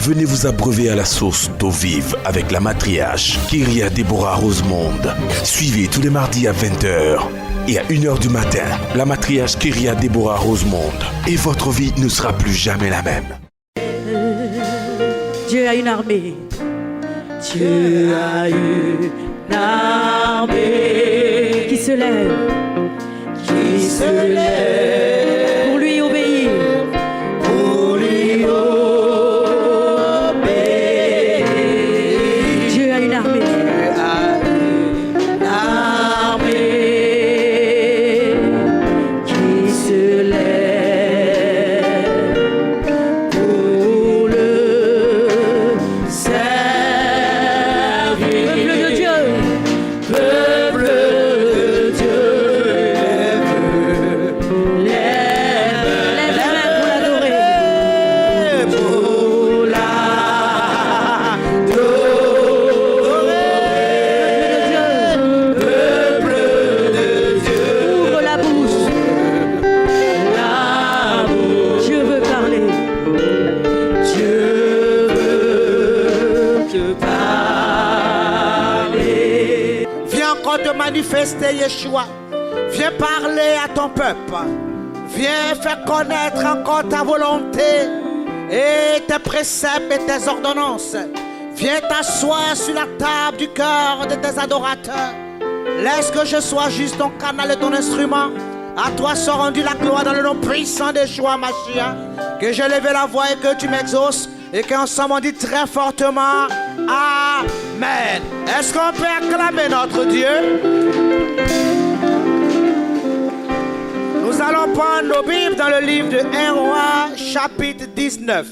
Venez vous abreuver à la source d'eau vive avec la matriarche Kyria Deborah Rosemonde. Suivez tous les mardis à 20h et à 1h du matin la matriarche Kyria Deborah Rosemonde. Et votre vie ne sera plus jamais la même. Dieu a une armée. Dieu a une armée qui se lève. Qui se lève. Pour lui obéir. Pour lui obéir. Dieu a une armée. Dieu a une armée qui se lève pour le servir. Peuple de Dieu. Peuple de Dieu. Lève la main pour l'adorer. Pour l'adorer. Peuple de Dieu. Ouvre la bouche. Dieu veut parler. Dieu veut parler. Viens encore te manifester, Yeshua. Viens parler à ton peuple. Viens faire connaître encore ta volonté et tes préceptes et tes ordonnances. Viens t'asseoir sur la table du cœur de tes adorateurs. Laisse que je sois juste ton canal et ton instrument. À toi soit rendue la gloire dans le nom puissant de Yeshua Mashiach. Que je lève la voix et que tu m'exauces. Et qu'ensemble on dit très fortement Amen. Est-ce qu'on peut acclamer notre Dieu? Nous allons prendre nos Bibles dans le livre de 1 Roi chapitre 19.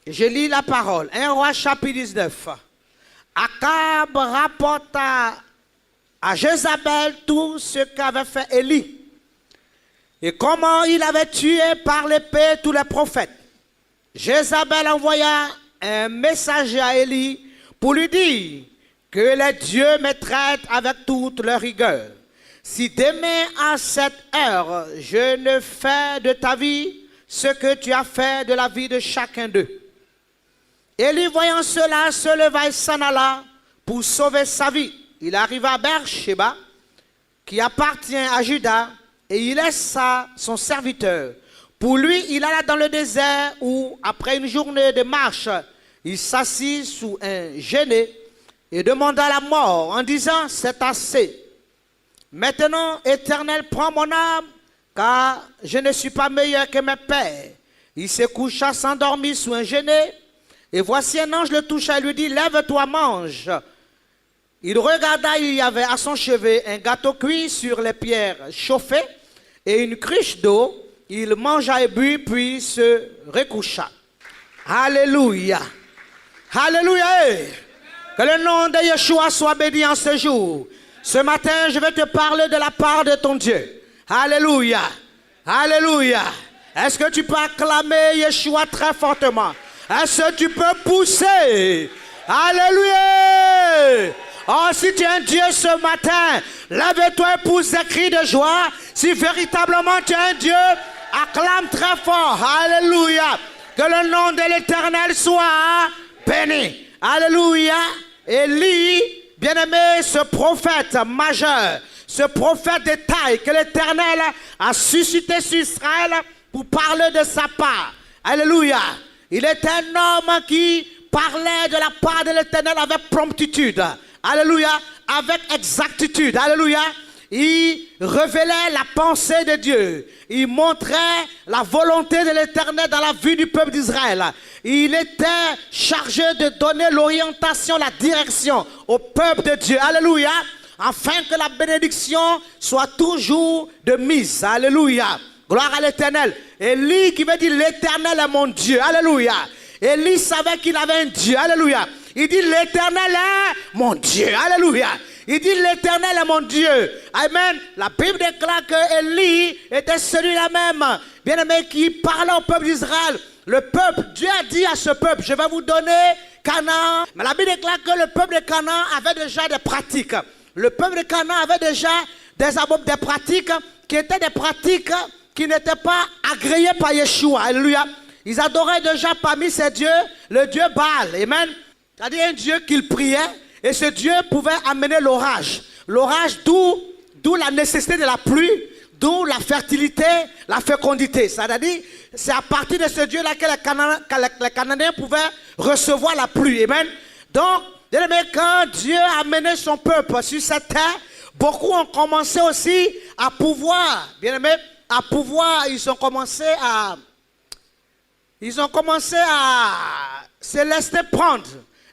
Je lis la parole. 1 Roi chapitre 19. Akab rapporta à Jézabel tout ce qu'avait fait Élie et comment il avait tué par l'épée tous les prophètes. Jézabel envoya un messager à Élie pour lui dire que les dieux me traitent avec toute leur rigueur. Si demain à cette heure, je ne fais de ta vie ce que tu as fait de la vie de chacun d'eux. Élie, voyant cela, se leva et s'en alla pour sauver sa vie. Il arriva à Beersheba, qui appartient à Juda, et il laissa son serviteur. Pour lui, il alla dans le désert où, après une journée de marche, il s'assit sous un genêt et demanda la mort en disant, c'est assez. Maintenant, Éternel, prends mon âme, car je ne suis pas meilleur que mes pères. Il se coucha s'endormit sous un genêt, et voici un ange le toucha et lui dit, lève-toi, mange. Il regarda, il y avait à son chevet un gâteau cuit sur les pierres chauffées et une cruche d'eau. Il mangea et but, puis se recoucha. Alléluia. Alléluia. Que le nom de Yeshua soit béni en ce jour. Ce matin, je vais te parler de la part de ton Dieu. Alléluia. Alléluia. Est-ce que tu peux acclamer Yeshua très fortement? Est-ce que tu peux pousser? Alléluia. Oh, si tu es un Dieu ce matin, lève-toi et pousse des cris de joie. Si véritablement tu es un Dieu, acclame très fort. Alléluia. Que le nom de l'Éternel soit béni. Alléluia. Élie, bien-aimé, ce prophète majeur, ce prophète de taille que l'Éternel a suscité sur Israël pour parler de sa part. Alléluia. Il est un homme qui parlait de la part de l'Éternel avec promptitude. Alléluia. Avec exactitude. Alléluia. Il révélait la pensée de Dieu. Il montrait la volonté de l'Éternel dans la vie du peuple d'Israël. Il était chargé de donner l'orientation, la direction au peuple de Dieu. Alléluia. Afin que la bénédiction soit toujours de mise. Alléluia. Gloire à l'Éternel. Élie qui veut dire l'Éternel est mon Dieu. Alléluia. Élie savait qu'il avait un Dieu. Alléluia. Il dit l'Éternel est mon Dieu. Alléluia. Il dit l'Éternel est mon Dieu. Amen. La Bible déclare que Élie était celui-là même, bien-aimé, qui parlait au peuple d'Israël. Le peuple, Dieu a dit à ce peuple, je vais vous donner Canaan. Mais la Bible déclare que le peuple de Canaan avait déjà des pratiques. Le peuple de Canaan avait déjà des pratiques qui étaient des pratiques qui n'étaient pas agréées par Yeshua. Alléluia. ils adoraient déjà parmi ces dieux le dieu Baal. Amen. C'est-à-dire un dieu qu'ils priaient et ce dieu pouvait amener l'orage. L'orage, d'où la nécessité de la pluie, d'où la fertilité, la fécondité. C'est-à-dire, c'est à partir de ce dieu-là que les Cananéens pouvaient recevoir la pluie. Amen. Donc, quand Dieu a amené son peuple sur cette terre, beaucoup ont commencé aussi à pouvoir, bien aimé, à pouvoir, ils ont commencé à se laisser prendre.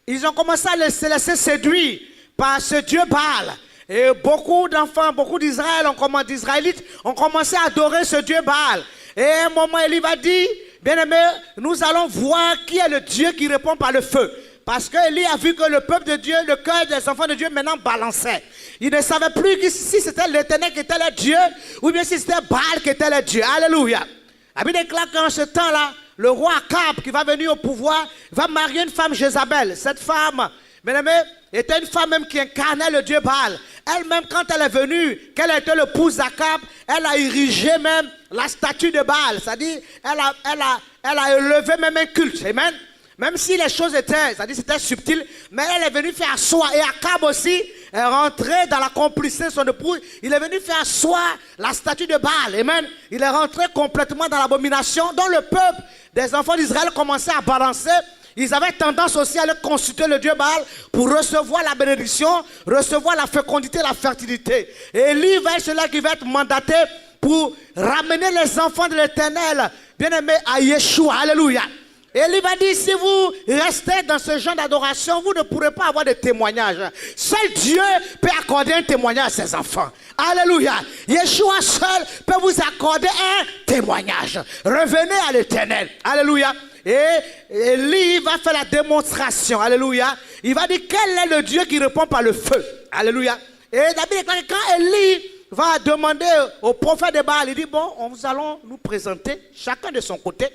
Ils ont commencé à se laisser séduire par ce Dieu Baal. Et beaucoup d'enfants, beaucoup d'Israélites ont commencé à adorer ce Dieu Baal. Et à un moment, Élie va dire, bien aimé, nous allons voir qui est le Dieu qui répond par le feu. Parce qu'Élie a vu que le peuple de Dieu, le cœur des enfants de Dieu maintenant balançait. Il ne savait plus si c'était l'Éternel qui était le Dieu ou bien si c'était Baal qui était le Dieu. Alléluia. La Bible déclare qu'en ce temps-là, le roi Akab qui va venir au pouvoir va marier une femme Jézabel. Cette femme, bien aimé, était une femme même qui incarnait le Dieu Baal. Elle-même, quand elle est venue, qu'elle était l'épouse d'Akab, elle a érigé même la statue de Baal. C'est-à-dire, elle a élevé même un culte. Amen. Même si les choses étaient, c'est-à-dire c'était subtil, mais elle est venue faire asseoir. Et Akab aussi est rentré dans la complicité de son épouse. Il est venu faire asseoir la statue de Baal. Amen. Il est rentré complètement dans l'abomination dont le peuple des enfants d'Israël commençait à balancer. Ils avaient tendance aussi à aller consulter le Dieu Baal pour recevoir la bénédiction, recevoir la fécondité, la fertilité. Et Élie va être celui qui va être mandaté pour ramener les enfants de l'Éternel, bien aimés, à Yeshua. Alléluia. Et il va dire, si vous restez dans ce genre d'adoration, vous ne pourrez pas avoir de témoignage. Seul Dieu peut accorder un témoignage à ses enfants. Alléluia. Yeshua seul peut vous accorder un témoignage. Revenez à l'Éternel. Alléluia. Et Élie va faire la démonstration. Alléluia. Il va dire, quel est le Dieu qui répond par le feu. Alléluia. Et la Bible déclare que quand Élie va demander au prophète de Baal, il dit, bon, nous allons nous présenter, chacun de son côté.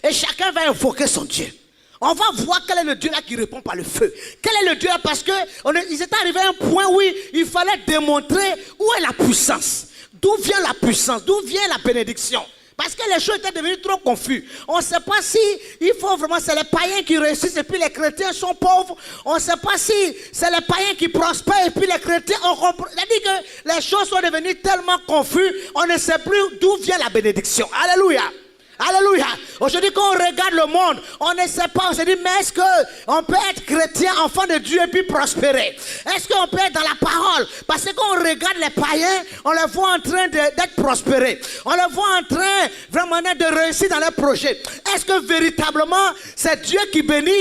Et chacun va invoquer son Dieu. On va voir quel est le Dieu là qui répond par le feu. Quel est le Dieu là, parce qu'ils étaient arrivés à un point où il fallait démontrer où est la puissance. D'où vient la puissance, d'où vient la bénédiction. Parce que les choses étaient devenues trop confuses. On ne sait pas si il faut vraiment, c'est les païens qui réussissent et puis les chrétiens sont pauvres. On ne sait pas si c'est les païens qui prospèrent et puis les chrétiens ont compris. C'est-à-dire que les choses sont devenues tellement confuses, on ne sait plus d'où vient la bénédiction. Alléluia. Alléluia. Aujourd'hui, quand on regarde le monde, on ne sait pas, on se dit, mais est-ce qu'on peut être chrétien, enfant de Dieu et puis prospérer? Est-ce qu'on peut être dans la parole? Parce que quand on regarde les païens, on les voit en train d'être prospérés. On les voit en train vraiment de réussir dans leurs projets. Est-ce que véritablement c'est Dieu qui bénit?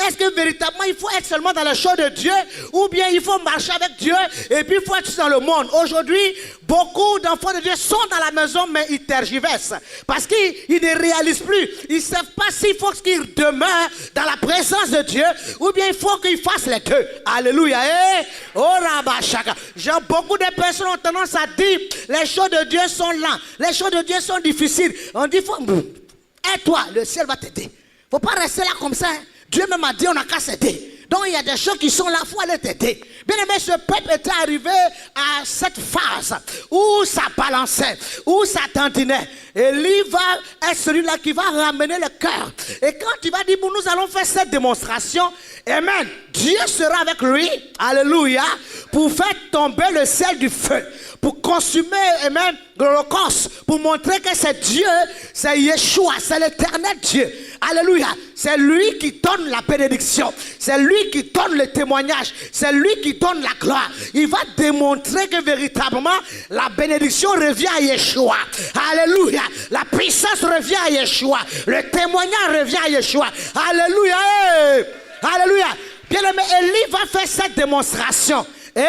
Est-ce que véritablement il faut être seulement dans les choses de Dieu? Ou bien il faut marcher avec Dieu et puis il faut être dans le monde? Aujourd'hui, beaucoup d'enfants de Dieu sont dans la maison, mais ils tergiversent. Parce qu'ils ne réalisent plus. Ils ne savent pas s'il faut qu'ils demeurent dans la présence de Dieu ou bien il faut qu'ils fassent les deux. Alléluia. Genre, beaucoup de personnes ont tendance à dire les choses de Dieu sont lentes, les choses de Dieu sont difficiles. On dit, aide-toi, le ciel va t'aider. Il ne faut pas rester là comme ça. Hein. Dieu même a dit, on n'a qu'à s'aider. Donc il y a des choses qui sont là, il faut aller t'aider. Bien aimé, ce peuple était arrivé à cette phase où ça balançait, où ça tendinait. Et lui va être celui-là qui va ramener le cœur. Et quand il va dire, bon, nous allons faire cette démonstration, amen, Dieu sera avec lui, alléluia, pour faire tomber le ciel du feu, pour consumer, amen, l'holocauste, pour montrer que c'est Dieu, c'est Yeshua, c'est l'éternel Dieu. Alléluia. C'est lui qui donne la bénédiction. C'est lui qui donne le témoignage. C'est lui qui donne la gloire. Il va démontrer que véritablement la bénédiction revient à Yeshua. Alléluia. La puissance revient à Yeshua. Le témoignage revient à Yeshua. Alléluia. Alléluia. Bien aimé, Élie va faire cette démonstration. Et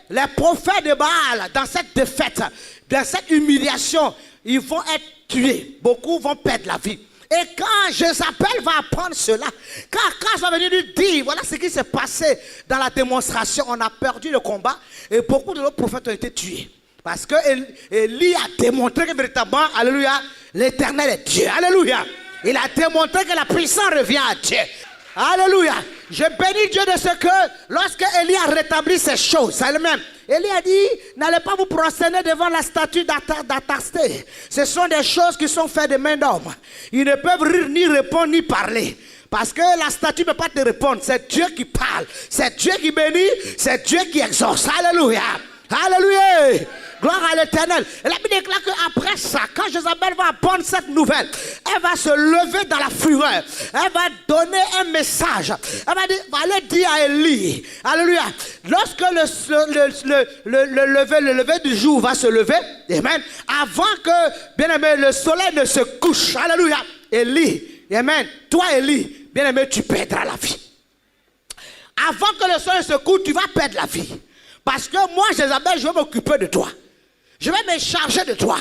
les prophètes de Baal, dans cette défaite, dans cette humiliation, ils vont être tués. Beaucoup vont perdre la vie. Et quand Jézabel va apprendre cela, quand Akaz va venir lui dire, voilà ce qui s'est passé dans la démonstration, on a perdu le combat et beaucoup de nos prophètes ont été tués. Parce que Élie a démontré que véritablement, alléluia, l'éternel est Dieu. Alléluia. Il a démontré que la puissance revient à Dieu. Alléluia. Je bénis Dieu de ce que lorsque Élie a rétabli ces choses, elle-même, Élie a dit, n'allez pas vous prosterner devant la statue d'Atarsté. Ce sont des choses qui sont faites de main d'homme. Ils ne peuvent rire, ni répondre, ni parler. Parce que la statue ne peut pas te répondre. C'est Dieu qui parle. C'est Dieu qui bénit. C'est Dieu qui exauce. Alléluia. Alléluia. Gloire à l'Éternel. Et la Bible déclare qu'après ça, quand Jézabel va apprendre cette nouvelle, elle va se lever dans la fureur. Elle va donner un message. Elle va aller dire à Élie. Alléluia. Lorsque le lever du jour va se lever, amen, avant que, bien aimé, le soleil ne se couche. Alléluia. Élie, amen. Toi, Élie, bien aimé, tu perdras la vie. Avant que le soleil se couche, tu vas perdre la vie. Parce que moi, Jézabel, je vais m'occuper de toi. Je vais me charger de toi.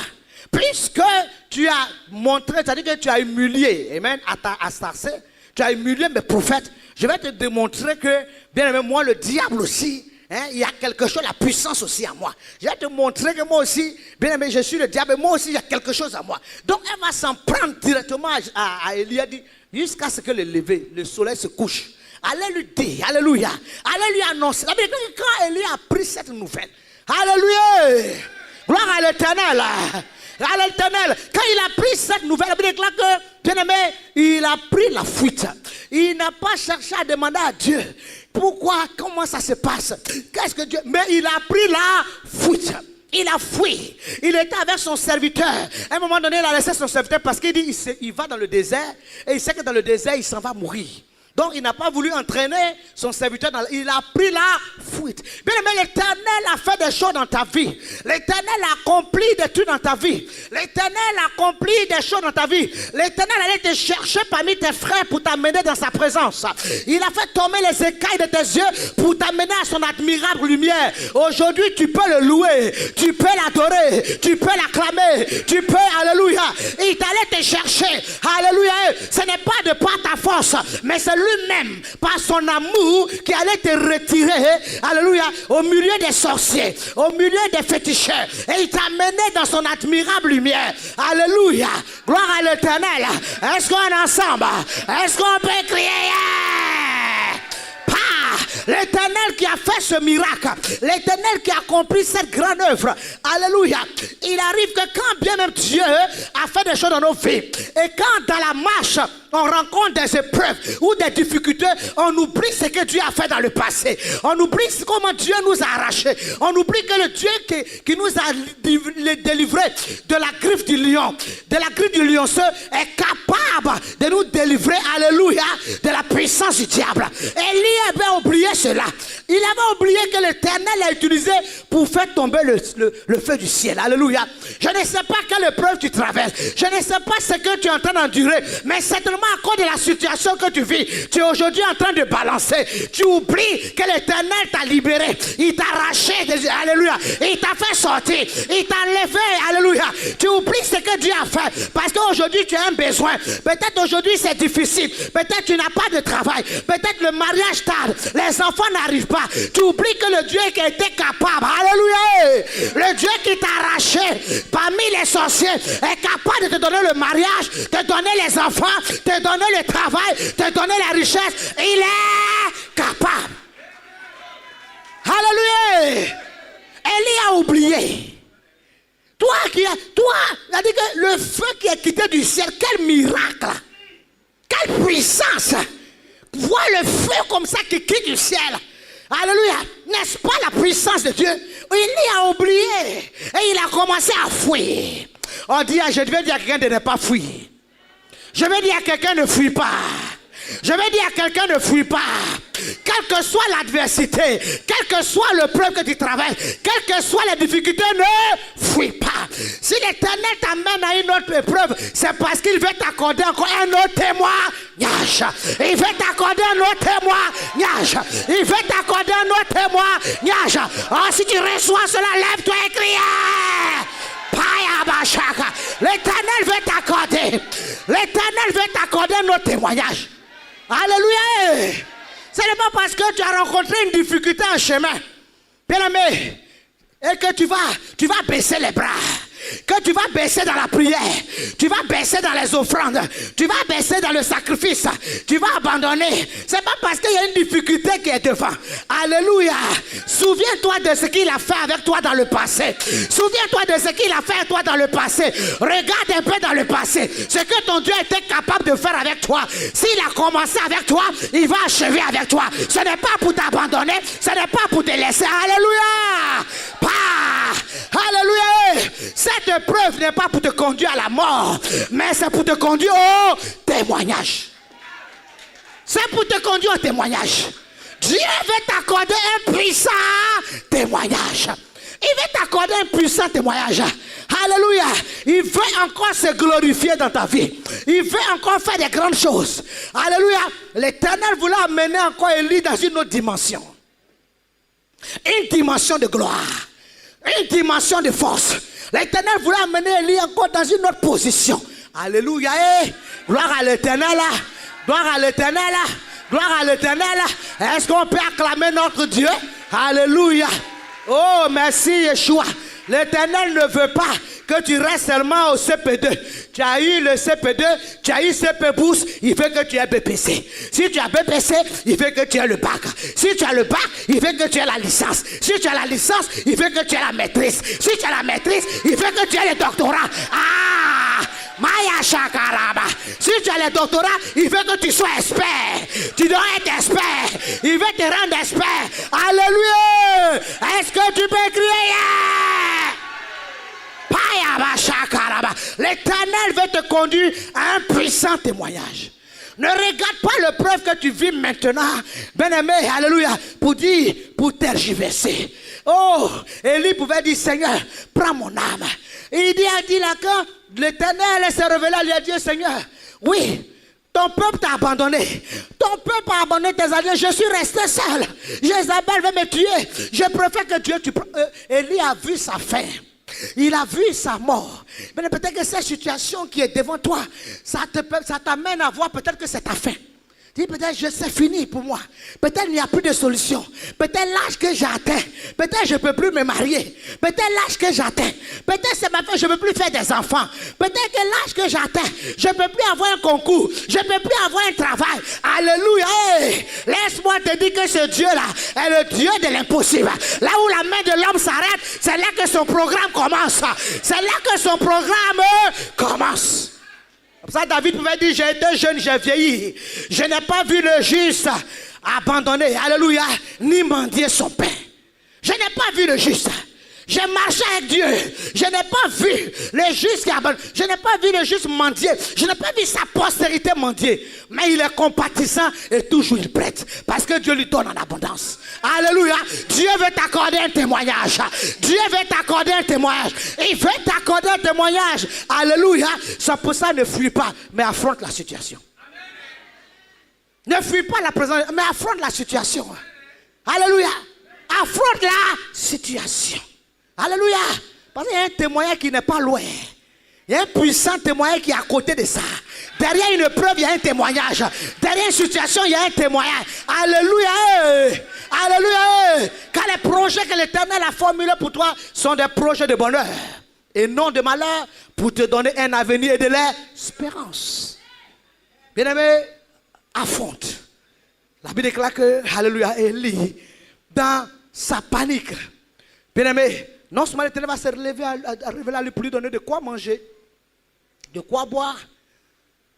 Puisque tu as montré, c'est-à-dire que tu as humilié, amen, à Tarsé, tu as humilié mes prophètes. Je vais te démontrer que, bien aimé, moi, le diable aussi, hein, il y a quelque chose, la puissance aussi à moi. Je vais te montrer que moi aussi, bien aimé, je suis le diable, et moi aussi, il y a quelque chose à moi. Donc, elle va s'en prendre directement à Élie, jusqu'à ce que le soleil se couche. Allez lui dire, alléluia, allez lui annoncer. Quand Élie a pris cette nouvelle, alléluia, gloire à l'Éternel, à l'Éternel. Quand il a pris cette nouvelle, il déclare que, bien aimé, il a pris la fuite. Il n'a pas cherché à demander à Dieu pourquoi, comment ça se passe, qu'est-ce que Dieu, mais il a pris la fuite. Il a fui. Il était avec son serviteur. À un moment donné, il a laissé son serviteur parce qu'il dit il va dans le désert et il sait que dans le désert, il s'en va mourir. Donc, il n'a pas voulu entraîner son serviteur. Il a pris la fuite. Bien aimé, l'Éternel a fait des choses dans ta vie. L'Éternel a accompli des trucs dans ta vie. L'Éternel a accompli des choses dans ta vie. L'Éternel allait te chercher parmi tes frères pour t'amener dans sa présence. Il a fait tomber les écailles de tes yeux pour t'amener à son admirable lumière. Aujourd'hui, tu peux le louer. Tu peux l'adorer. Tu peux l'acclamer. Tu peux, alléluia. Il t'allait te chercher. Alléluia. Ce n'est pas de par ta force, mais c'est lui-même, par son amour, qui allait te retirer, alléluia, au milieu des sorciers, au milieu des féticheurs. Et il t'a mené dans son admirable lumière. Alléluia. Gloire à l'Éternel. Est-ce qu'on est ensemble? Est-ce qu'on peut crier? L'Éternel qui a fait ce miracle, l'Éternel qui a accompli cette grande œuvre, alléluia. Il arrive que quand bien même Dieu a fait des choses dans nos vies, et quand dans la marche on rencontre des épreuves ou des difficultés, on oublie ce que Dieu a fait dans le passé. On oublie comment Dieu nous a arrachés. On oublie que le Dieu qui nous a délivrés de la griffe du lion, de la griffe du lionceau, est capable de nous délivrer, alléluia, de la puissance du diable. Élie avait oublié cela. Il avait oublié que l'Éternel a utilisé pour faire tomber le feu du ciel. Alléluia. Je ne sais pas quelle épreuve tu traverses. Je ne sais pas ce que tu es en train d'endurer. Mais certainement à cause de la situation que tu vis, tu es aujourd'hui en train de balancer. Tu oublies que l'Éternel t'a libéré. Il t'a arraché. Alléluia. Il t'a fait sortir. Il t'a enlevé. Alléluia. Tu oublies ce que Dieu a fait. Parce qu'aujourd'hui tu as un besoin. Peut-être aujourd'hui c'est difficile. Peut-être tu n'as pas de travail. Peut-être le mariage tarde. Les enfants n'arrivent pas. Tu oublies que le Dieu qui était capable. Alléluia. Le Dieu qui t'a arraché parmi les sorciers est capable de te donner le mariage, de te donner les enfants, te donner le travail, te donner la richesse. Il est capable. Alléluia. Élie a oublié. Toi, il a dit que le feu qui est quitté du ciel, quel miracle. Quelle puissance. Vois le feu comme ça qui quitte du ciel. Alléluia. N'est-ce pas la puissance de Dieu? Il a oublié. Et il a commencé à fuir. On dit, je vais dire à quelqu'un de ne pas fuir. Je vais dire à quelqu'un ne fuis pas. Je vais dire à quelqu'un ne fuis pas. Quelle que soit l'adversité, quel que soit le problème que tu traverses, quelles que soient les difficultés, ne fuis pas. Si l'Éternel t'amène à une autre épreuve, c'est parce qu'il veut t'accorder encore un autre témoignage. Il veut t'accorder un autre témoignage. Il veut t'accorder un autre témoignage. Oh, si tu reçois cela, lève-toi et crie. L'Éternel veut t'accorder. L'Éternel veut t'accorder un autre témoignage. Alléluia. Ce n'est pas parce que tu as rencontré une difficulté en chemin, bien aimé, et que tu vas baisser les bras. que tu vas baisser dans la prière, tu vas baisser dans les offrandes, tu vas baisser dans le sacrifice, tu vas abandonner. C'est pas parce qu'il y a une difficulté qui est devant. Alléluia. Souviens-toi de ce qu'il a fait avec toi dans le passé. Souviens-toi de ce qu'il a fait avec toi dans le passé. Regarde un peu dans le passé ce que ton Dieu était capable de faire avec toi. S'il a commencé avec toi, il va achever avec toi. Ce n'est pas pour t'abandonner, ce n'est pas pour te laisser. Alléluia. Alléluia. Cette épreuve n'est pas pour te conduire à la mort, mais c'est pour te conduire au témoignage. C'est pour te conduire au témoignage. Dieu veut t'accorder un puissant témoignage. Il veut t'accorder un puissant témoignage. Alléluia. Il veut encore se glorifier dans ta vie. Il veut encore faire des grandes choses. Alléluia. L'Éternel voulait amener encore Élie dans une autre dimension. Une dimension de gloire. Une dimension de force. L'Éternel voulait amener Élie encore dans une autre position. Alléluia. Gloire à l'Éternel. Gloire à l'Éternel. Gloire à l'Éternel. Est-ce qu'on peut acclamer notre Dieu? Alléluia. Oh, merci Yeshua. L'Éternel ne veut pas que tu restes seulement au CP2. Tu as eu le CP2, tu as eu CP Boost, il veut que tu aies BPC. Si tu as BPC, il veut que tu aies le bac. Si tu as le bac, il veut que tu aies la licence. Si tu as la licence, il veut que tu aies la maîtrise. Si tu as la maîtrise, il veut que tu aies le doctorat. Maya Shakaraba. Si tu as le doctorat, il veut que tu sois expert. Tu dois être expert. Il veut te rendre expert. Alléluia. Est-ce que tu peux crier? L'Éternel veut te conduire à un puissant témoignage. Ne regarde pas le preuve que tu vis maintenant, bien-aimé, alléluia, pour tergiverser. Oh, Élie pouvait dire, Seigneur, prends mon âme. Il a dit là que l'Éternel s'est révélé, il a dit, Seigneur, oui, ton peuple t'a abandonné. Ton peuple a abandonné tes alliés. Je suis resté seul. Jézabel va me tuer. Je préfère que Dieu tue. Élie a vu sa fin. Il a vu sa mort. Mais peut-être que cette situation qui est devant toi, ça t'amène à voir peut-être que c'est ta fin. Dis peut-être que c'est fini pour moi. Peut-être il n'y a plus de solution. Peut-être l'âge que j'atteins. Peut-être je ne peux plus me marier. Peut-être l'âge que j'atteins. Peut-être c'est ma fin, je ne peux plus faire des enfants. Peut-être que l'âge que j'atteins, je ne peux plus avoir un concours. Je ne peux plus avoir un travail. Alléluia. Hey, laisse-moi te dire que ce Dieu-là est le Dieu de l'impossible. Là où la main de l'homme s'arrête, c'est là que son programme commence. C'est là que son programme commence. Comme ça, David pouvait dire, j'ai été jeune, j'ai vieilli. Je n'ai pas vu le juste abandonner, alléluia, ni mendier son pain. Je n'ai pas vu le juste. J'ai marché avec Dieu. Je n'ai pas vu le juste qui abandonne. Je n'ai pas vu le juste mendier. Je n'ai pas vu sa postérité mendier. Mais il est compatissant et toujours il prête. Parce que Dieu lui donne en abondance. Alléluia. Dieu veut t'accorder un témoignage. Dieu veut t'accorder un témoignage. Il veut t'accorder un témoignage. Alléluia. C'est pour ça, ne fuis pas, mais affronte la situation. Ne fuis pas la présence, mais affronte la situation. Alléluia. Affronte la situation. Alléluia. Parce qu'il y a un témoignage qui n'est pas loin. Il y a un puissant témoignage qui est à côté de ça. Derrière une preuve, il y a un témoignage. Derrière une situation, il y a un témoignage. Alléluia. Alléluia. Car les projets que l'Éternel a formulés pour toi sont des projets de bonheur et non de malheur, pour te donner un avenir et de l'espérance. Bien-aimé, affronte. La Bible déclare que, alléluia, Élie, dans sa panique, bien-aimé, non seulement l'Éternel va se relever à révéler à lui, pour lui donner de quoi manger, de quoi boire.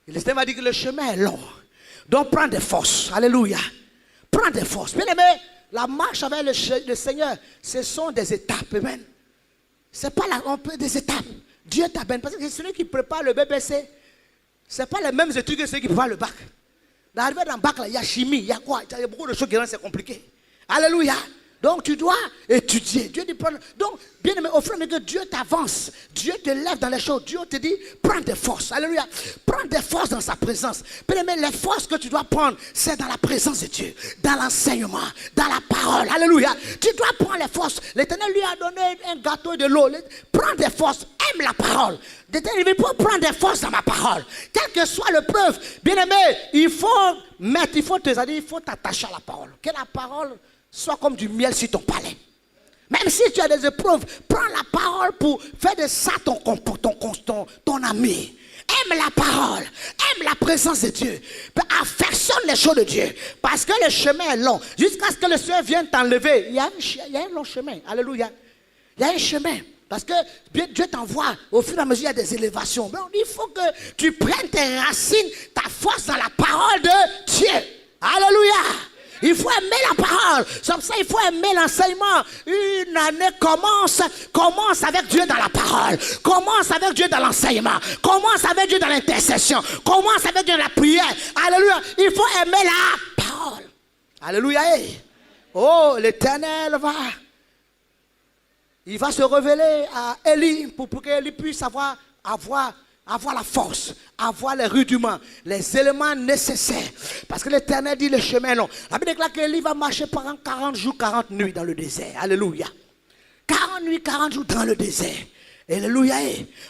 Et l'Éternel va dire que le chemin est long. Donc prends des forces. Alléluia. Prends des forces. Bien-aimé, la marche avec le Seigneur, ce sont des étapes. Amen. Ce n'est pas des étapes. Dieu t'amène. Parce que celui qui prépare le BBC, ce n'est pas les mêmes études que ceux qui préparent le bac. D'arriver dans le bac, il y a chimie, il y a quoi? Il y a beaucoup de choses qui rendent c'est compliqué. Alléluia. Donc tu dois étudier. Dieu dit, donc, bien aimé, au fur et à mesure que Dieu t'avance, Dieu te lève dans les choses. Dieu te dit, prends des forces. Alléluia. Prends des forces dans sa présence. Bien aimé, les forces que tu dois prendre, c'est dans la présence de Dieu, dans l'enseignement, dans la parole. Alléluia. Tu dois prendre les forces. L'Éternel lui a donné un gâteau et de l'eau. Prends des forces. Aime la parole. L'Éternel veut pas prendre des forces dans ma parole. Quelle que soit le preuve, bien aimé, il faut t'attacher à la parole. Que la parole soit comme du miel sur ton palais. Même si tu as des épreuves, prends la parole pour faire de ça ton ami. Aime la parole, aime la présence de Dieu, affectionne les choses de Dieu, parce que le chemin est long, jusqu'à ce que le Seigneur vienne t'enlever. Il y a un long chemin, alléluia. Il y a un chemin, parce que Dieu t'envoie, au fur et à mesure il y a des élévations. Mais il faut que tu prennes tes racines, ta force dans la parole de Dieu. Alléluia. Il faut aimer la parole. Comme ça, il faut aimer l'enseignement. Une année commence avec Dieu dans la parole. Commence avec Dieu dans l'enseignement. Commence avec Dieu dans l'intercession. Commence avec Dieu dans la prière. Alléluia. Il faut aimer la parole. Alléluia. Oh, l'Éternel il va se révéler à Élie pour qu'Élie puisse avoir la force, avoir les rudiments, les éléments nécessaires. Parce que l'Éternel dit le chemin est long. La Bible déclare qu'Élie va marcher pendant 40 jours, 40 nuits dans le désert. Alléluia. 40 nuits, 40 jours dans le désert. Alléluia.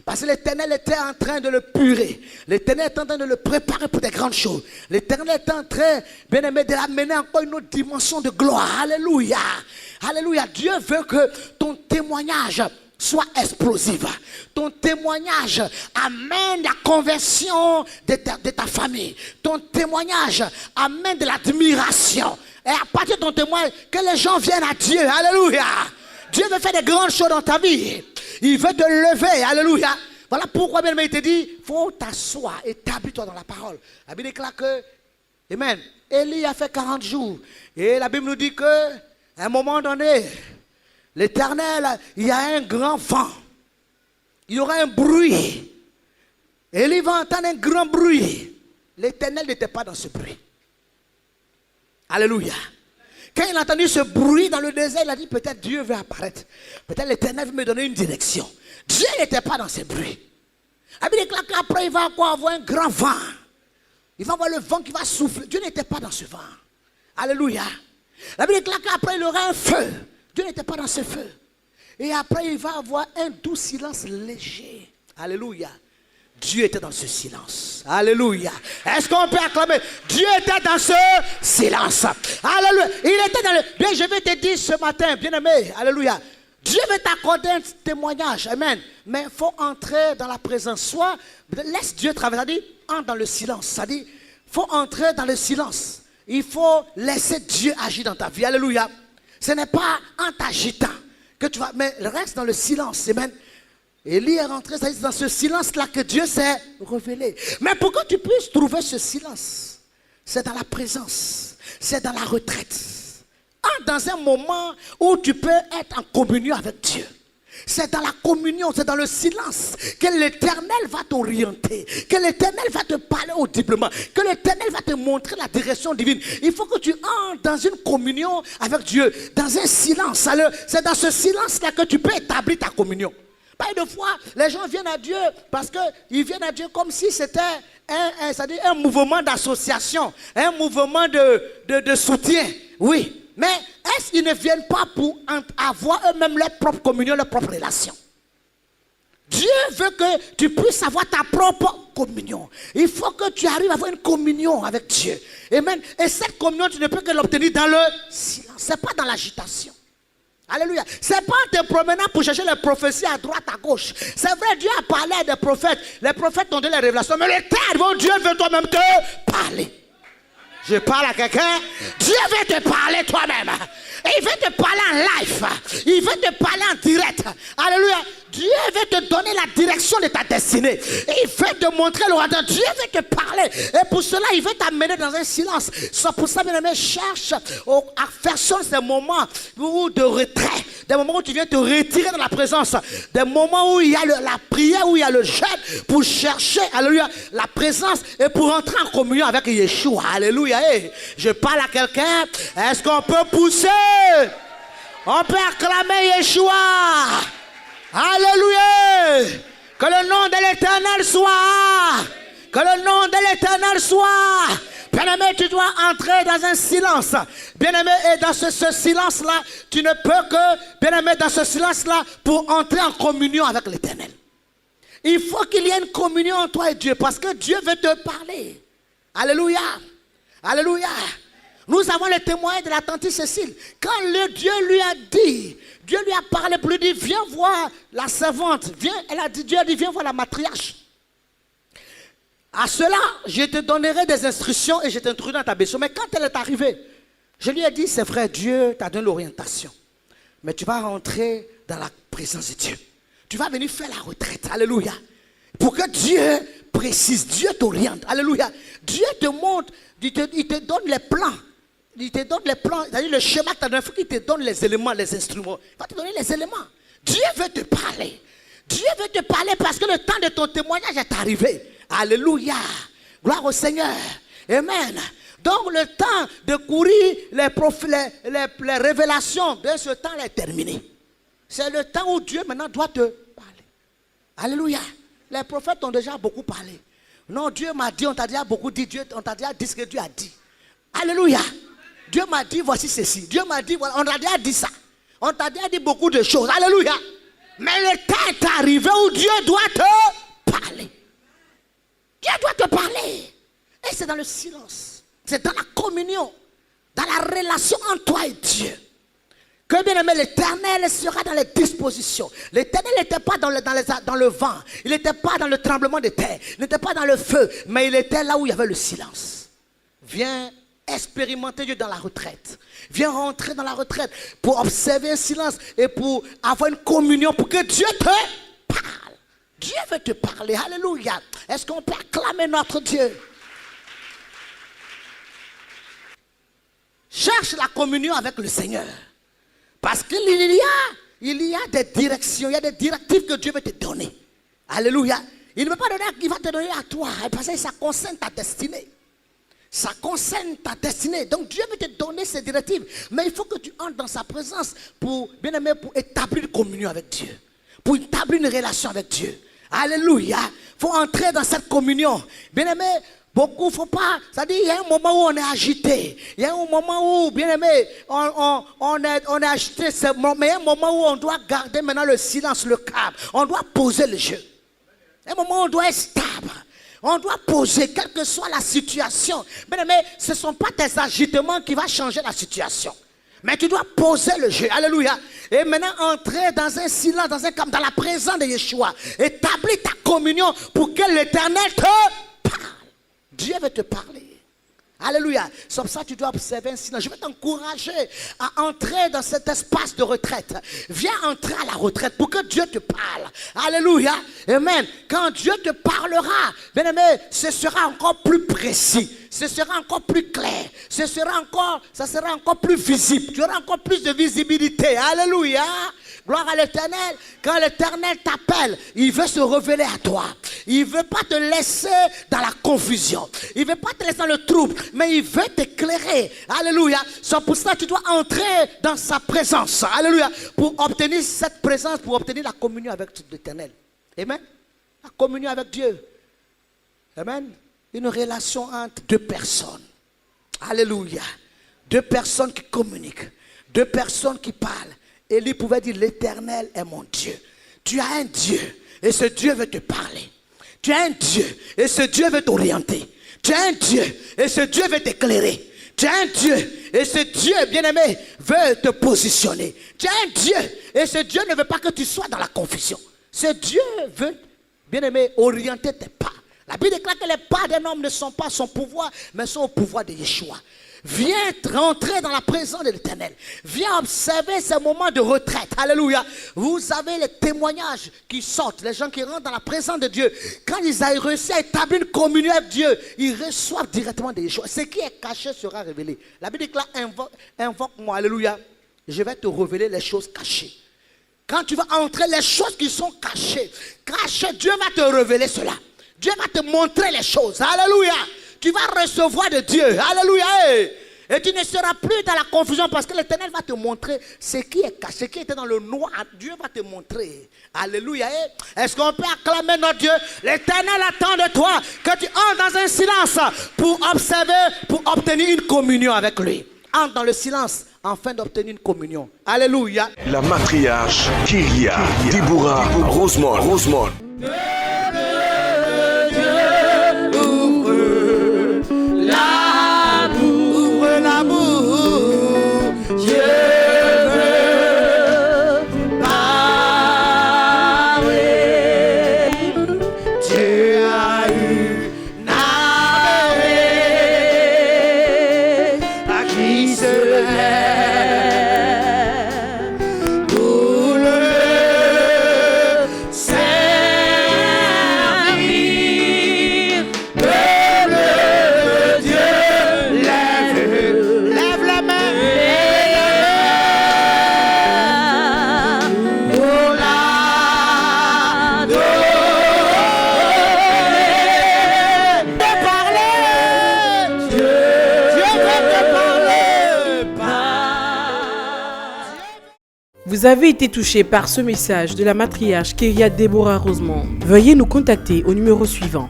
Parce que l'Éternel était en train de le purer. L'Éternel était en train de le préparer pour des grandes choses. L'Éternel était en train, bien aimé, de l'amener encore une autre dimension de gloire. Alléluia. Alléluia. Dieu veut que ton témoignage soit explosif. Ton témoignage amène la conversion de ta famille. Ton témoignage amène de l'admiration. Et à partir de ton témoignage, que les gens viennent à Dieu. Alléluia. Dieu veut faire des grandes choses dans ta vie. Il veut te lever. Alléluia. Voilà pourquoi, bien aimé, il te dit, il faut t'asseoir, établis-toi dans la parole. La Bible déclare que, amen, Élie a fait 40 jours. Et la Bible nous dit que, à un moment donné, l'Éternel, il y a un grand vent. Il y aura un bruit. Élie va entendre un grand bruit. L'Éternel n'était pas dans ce bruit. Alléluia. Quand il a entendu ce bruit dans le désert, il a dit peut-être Dieu veut apparaître. Peut-être l'Éternel veut me donner une direction. Dieu n'était pas dans ce bruit. La Bible déclare qu'après il va avoir un grand vent. Il va avoir le vent qui va souffler. Dieu n'était pas dans ce vent. Alléluia. La Bible déclare qu'après il aura un feu. Dieu n'était pas dans ce feu. Et après, il va avoir un doux silence léger. Alléluia. Dieu était dans ce silence. Alléluia. Est-ce qu'on peut acclamer? Dieu était dans ce silence. Alléluia. Il était dans le... Bien, je vais te dire ce matin, bien aimé. Alléluia. Dieu veut t'accorder un témoignage. Amen. Mais il faut entrer dans la présence. Soit, laisse Dieu travailler. Ça dit, entre dans le silence. Ça dit, il faut entrer dans le silence. Il faut laisser Dieu agir dans ta vie. Alléluia. Ce n'est pas en t'agitant que tu vas, mais reste dans le silence. Amen. Élie est rentré, c'est dans ce silence-là que Dieu s'est révélé. Mais pour que tu puisses trouver ce silence, c'est dans la présence, c'est dans la retraite. Dans un moment où tu peux être en communion avec Dieu. C'est dans la communion, c'est dans le silence que l'Éternel va t'orienter, que l'Éternel va te parler audiblement, que l'Éternel va te montrer la direction divine. Il faut que tu entres dans une communion avec Dieu, dans un silence. C'est dans ce silence-là que tu peux établir ta communion. Pas de fois, les gens viennent à Dieu parce qu'ils viennent à Dieu comme si c'était un mouvement d'association, un mouvement de soutien. Oui. Mais est-ce qu'ils ne viennent pas pour avoir eux-mêmes leur propre communion, leur propre relation? Dieu veut que tu puisses avoir ta propre communion. Il faut que tu arrives à avoir une communion avec Dieu. Amen. Et cette communion, tu ne peux que l'obtenir dans le silence. Ce n'est pas dans l'agitation. Alléluia. Ce n'est pas en te promenant pour chercher les prophéties à droite, à gauche. C'est vrai, Dieu a parlé à des prophètes. Les prophètes t'ont donné les révélations. Mais le temps, Dieu veut toi-même te parler. Je parle à quelqu'un. Dieu veut te parler toi-même. Et il veut te parler en live. Il veut te parler en direct. Alléluia. Dieu veut te donner la direction de ta destinée. Et il veut te montrer le royaume. Dieu veut te parler. Et pour cela, il veut t'amener dans un silence. C'est pour ça, bien aimé, cherche à faire ces moments de retrait. Des moments où tu viens te retirer dans la présence. Des moments où il y a la prière, où il y a le jeûne. Pour chercher, alléluia, la présence. Et pour entrer en communion avec Yeshua. Alléluia. Hey, je parle à quelqu'un. Est-ce qu'on peut pousser? On peut acclamer Yeshua. Alléluia. Que le nom de l'Éternel soit. Que le nom de l'Éternel soit. Bien-aimé, tu dois entrer dans un silence. Bien-aimé, et dans ce silence-là, tu ne peux que, bien-aimé, dans ce silence-là, pour entrer en communion avec l'Éternel. Il faut qu'il y ait une communion entre toi et Dieu, parce que Dieu veut te parler. Alléluia. Alléluia. Nous avons le témoin de la tante Cécile. Quand le Dieu lui a dit Dieu lui a parlé pour lui dire, viens voir la servante. Viens, Dieu a dit, viens voir la matriarche. À cela, je te donnerai des instructions et je t'introduis dans ta maison. Mais quand elle est arrivée, je lui ai dit, c'est vrai, Dieu t'a donné l'orientation. Mais tu vas rentrer dans la présence de Dieu. Tu vas venir faire la retraite. Alléluia. Pour que Dieu précise, Dieu t'oriente. Alléluia. Dieu te montre, il te donne les plans. Il te donne les plans, c'est-à-dire le schéma que tu as donné, il faut qu'il te donne les éléments, les instruments. Il va te donner les éléments. Dieu veut te parler. Dieu veut te parler parce que le temps de ton témoignage est arrivé. Alléluia. Gloire au Seigneur. Amen. Donc le temps de courir les révélations de ce temps est terminé. C'est le temps où Dieu maintenant doit te parler. Alléluia. Les prophètes ont déjà beaucoup parlé. Non, Dieu m'a dit, on t'a déjà beaucoup dit, on t'a déjà dit ce que Dieu a dit. Alléluia. Dieu m'a dit voici ceci. Dieu m'a dit, voilà, on t'a déjà dit ça. On t'a déjà dit beaucoup de choses. Alléluia. Mais le temps est arrivé où Dieu doit te parler. Dieu doit te parler. Et c'est dans le silence. C'est dans la communion. Dans la relation entre toi et Dieu. Que bien aimé, l'Éternel sera dans les dispositions. L'Éternel n'était pas dans le vent. Il n'était pas dans le tremblement de terre. Il n'était pas dans le feu. Mais il était là où il y avait le silence. Viens expérimenter Dieu dans la retraite. Viens rentrer dans la retraite pour observer un silence et pour avoir une communion pour que Dieu te parle. Dieu veut te parler. Alléluia. Est-ce qu'on peut acclamer notre Dieu? Cherche la communion avec le Seigneur. Parce qu'il y a des directions, il y a des directives que Dieu veut te donner. Alléluia. Il ne veut pas donner, il va te donner à toi. Parce que ça concerne ta destinée. Ça concerne ta destinée. Donc Dieu veut te donner ces directives. Mais il faut que tu entres dans sa présence pour, bien aimé, pour établir une communion avec Dieu. Pour établir une relation avec Dieu. Alléluia. Il faut entrer dans cette communion. Bien aimé, beaucoup ne faut pas. C'est-à-dire, il y a un moment où on est agité. Il y a un moment où, bien aimé, on est agité. Mais il y a un moment où on doit garder maintenant le silence, le calme. On doit poser le jeu. Il y a un moment où on doit être stable. On doit poser, quelle que soit la situation. Bien aimé, ce ne sont pas tes agitements qui vont changer la situation. Mais tu dois poser le jeu. Alléluia. Et maintenant, entrer dans un silence, dans un calme, dans la présence de Yeshua. Établis ta communion pour que l'Éternel te parle. Dieu veut te parler. Alléluia. C'est pour ça que tu dois observer un silence. Je vais t'encourager à entrer dans cet espace de retraite. Viens entrer à la retraite pour que Dieu te parle. Alléluia. Amen. Quand Dieu te parlera, bien aimé, ce sera encore plus précis. Ce sera encore plus clair. Ça sera encore plus visible. Tu auras encore plus de visibilité. Alléluia. Gloire à l'Éternel. Quand l'Éternel t'appelle, il veut se révéler à toi. Il ne veut pas te laisser dans la confusion. Il ne veut pas te laisser dans le trouble. Mais il veut t'éclairer. Alléluia. C'est pour ça que tu dois entrer dans sa présence. Alléluia. Pour obtenir cette présence, pour obtenir la communion avec l'Éternel. Amen. La communion avec Dieu. Amen. Une relation entre deux personnes. Alléluia. Deux personnes qui communiquent. Deux personnes qui parlent. Élie pouvait dire, l'Éternel est mon Dieu. Tu as un Dieu et ce Dieu veut te parler. Tu as un Dieu et ce Dieu veut t'orienter. Tu as un Dieu et ce Dieu veut t'éclairer. Tu as un Dieu et ce Dieu, bien-aimé, veut te positionner. Tu as un Dieu et ce Dieu ne veut pas que tu sois dans la confusion. Ce Dieu veut, bien-aimé, orienter tes pas. La Bible déclare que les pas d'un homme ne sont pas son pouvoir, mais sont au pouvoir de Yeshua. Viens rentrer dans la présence de l'Éternel. Viens observer ces moments de retraite. Alléluia. Vous avez les témoignages qui sortent. Les gens qui rentrent dans la présence de Dieu. Quand ils ont réussi à établir une communion avec Dieu, ils reçoivent directement des choses. Ce qui est caché sera révélé. La Bible déclare, invoque-moi. Alléluia. Je vais te révéler les choses cachées. Quand tu vas entrer les choses qui sont cachées, Dieu va te révéler cela. Dieu va te montrer les choses. Alléluia. Tu vas recevoir de Dieu. Alléluia. Et tu ne seras plus dans la confusion parce que l'Éternel va te montrer ce qui est caché, ce qui était dans le noir. Dieu va te montrer. Alléluia. Est-ce qu'on peut acclamer notre Dieu? L'Éternel attend de toi que tu entres dans un silence pour observer, pour obtenir une communion avec lui. Entre dans le silence afin d'obtenir une communion. Alléluia. La matriarche Kyria Deborah Rosemond. vous avez été touché par ce message de la matriarche Kéria Déborah Rosemont, veuillez nous contacter au numéro suivant.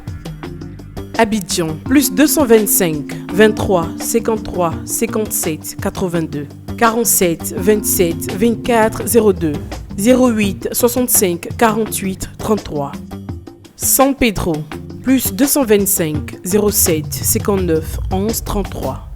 Abidjan, plus 225 23 53 57 82 47 27 24 02 08 65 48 33. San Pedro, plus 225 07 59 11 33